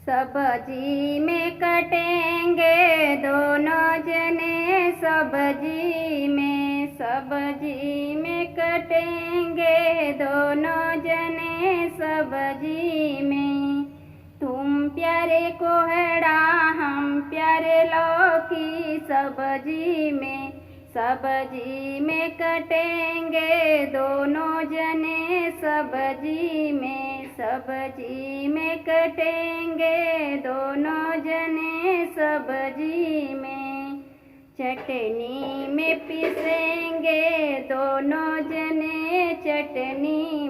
सब्जी में कटेंगे दोनों जने, सब्जी में कटेंगे दोनों जने, सब्जी में। तुम प्यारे कोहड़ा हम प्यारे लौकी, सब्जी में कटेंगे दोनों जने, सब्जी में कटेंगे दोनों जने, सब्जी में। चटनी में पीसेंगे दोनों जने, चटनी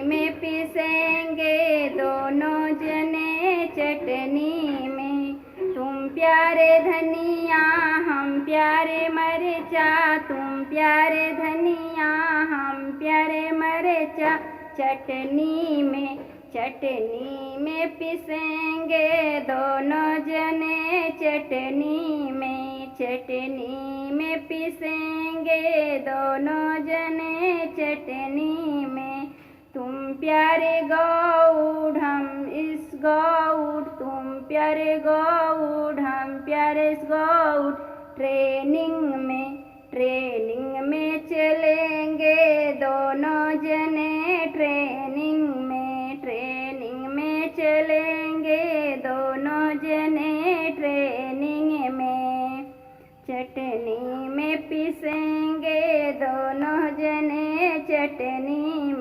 में पीसेंगे दोनों जने, चटनी में। तुम प्यारे धनिया हम प्यारे मरचा, तुम प्यारे धनिया हम प्यारे मरचा, चटनी में पीसेंगे दोनों जने, चटनी में पीसेंगे दोनों जने, चटनी में। तुम प्यारे गौड़ हम इस गौड़, तुम प्यारे गौड़ हम प्यारे इस गौड़, ट्रेनिंग में चलेंगे दोनों जने, ट्रेनिंग में चलेंगे दोनों जने, ट्रेनिंग में। चटनी में पीसेंगे दोनों जने, चटनी